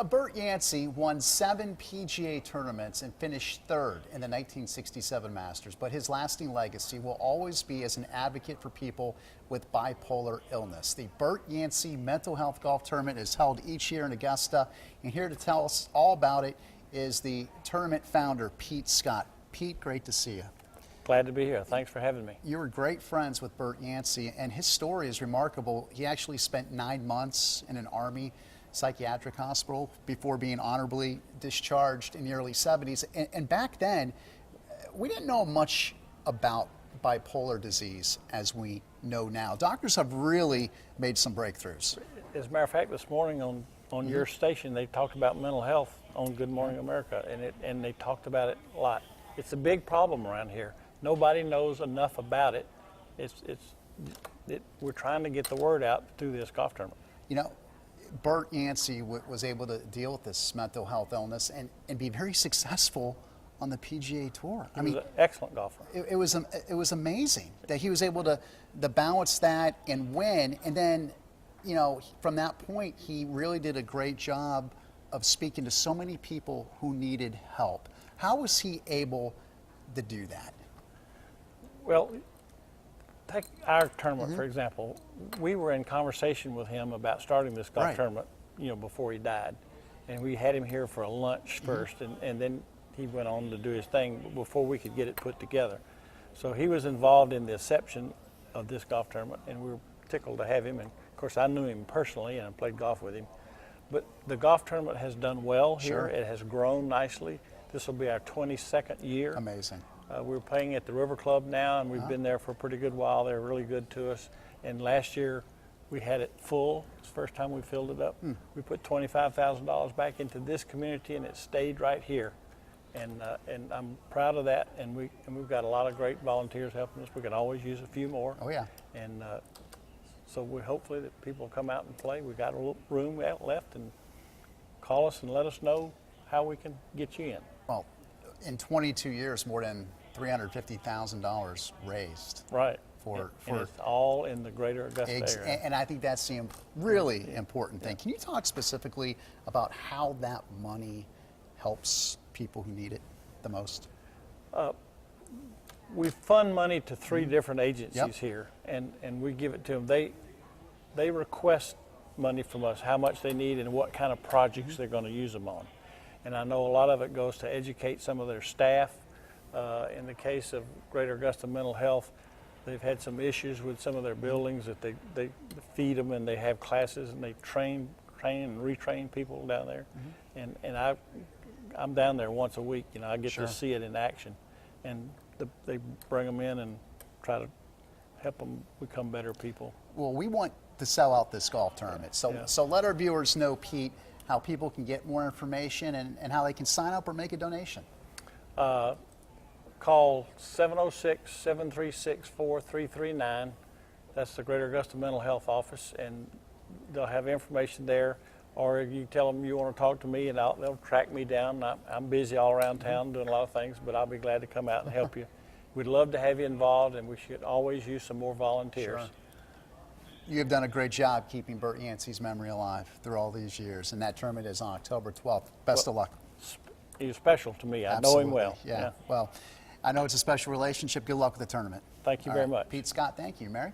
Bert Yancey won 7 PGA tournaments and finished third in the 1967 Masters, but his lasting legacy will always be as an advocate for people with bipolar illness. The Bert Yancey Mental Health Golf Tournament is held each year in Augusta, and here to tell us all about it is the tournament founder, Pete Scott. Pete, great to see you. Glad to be here. Thanks for having me. You were great friends with Bert Yancey, and his story is remarkable. He actually spent 9 months in an Army psychiatric hospital before being honorably discharged in the early 70s. And back then, we didn't know much about bipolar disease as we know now. Doctors have really made some breakthroughs. As a matter of fact, this morning on your station, they talked about mental health on Good Morning America, and they talked about it a lot. It's a big problem around here. Nobody knows enough about it. We're trying to get the word out through this golf tournament. You know, Bert Yancey was able to deal with this mental health illness and be very successful on the PGA Tour. He was an excellent golfer. It was amazing that he was able to balance that and win. And then, you know, from that point, he really did a great job of speaking to so many people who needed help. How was he able to do that? Well, take our tournament, for example. We were in conversation with him about starting this golf tournament, you know, before he died. And we had him here for a lunch first, and then he went on to do his thing before we could get it put together. So he was involved in the inception of this golf tournament, and we were tickled to have him. And of course, I knew him personally, and I played golf with him. But the golf tournament has done well here. It has grown nicely. This will be our 22nd year. Amazing. We're playing at the River Club now, and we've been there for a pretty good while. They're really good to us. And last year, we had it full. It's the first time we filled it up. We put $25,000 back into this community, and it stayed right here. And I'm proud of that. And we've got a lot of great volunteers helping us. We can always use a few more. Oh yeah. And so we hopefully that people will come out and play. We got a little room left, and call us and let us know how we can get you in. Well, in 22 years, more than $350,000 raised. Right. For it's all in the greater Augusta area. And I think that's the really important thing. Can you talk specifically about how that money helps people who need it the most? We fund money to 3 different agencies here, and we give it to them. They request money from us, how much they need and what kind of projects they're going to use them on. And I know a lot of it goes to educate some of their staff. In the case of Greater Augusta Mental Health, they've had some issues with some of their buildings that they feed them, and they have classes, and they train and retrain people down there. And I'm down there once a week. You know, I get to see it in action, and they bring them in and try to help them become better people. Well, we want to sell out this golf tournament, so let our viewers know, Pete, how people can get more information and how they can sign up or make a donation. Call 706-736-4339. That's the Greater Augusta Mental Health Office, and they'll have information there. Or you tell them you want to talk to me, and they'll track me down. I'm busy all around town doing a lot of things, but I'll be glad to come out and help you. We'd love to have you involved, and we should always use some more volunteers. You have done a great job keeping Bert Yancey's memory alive through all these years, and that tournament is on October 12th. Best of luck. He's special to me. I Absolutely. know him well. Yeah. Well, I know it's a special relationship. Good luck with the tournament. Thank you very much. Pete Scott, thank you. Mary?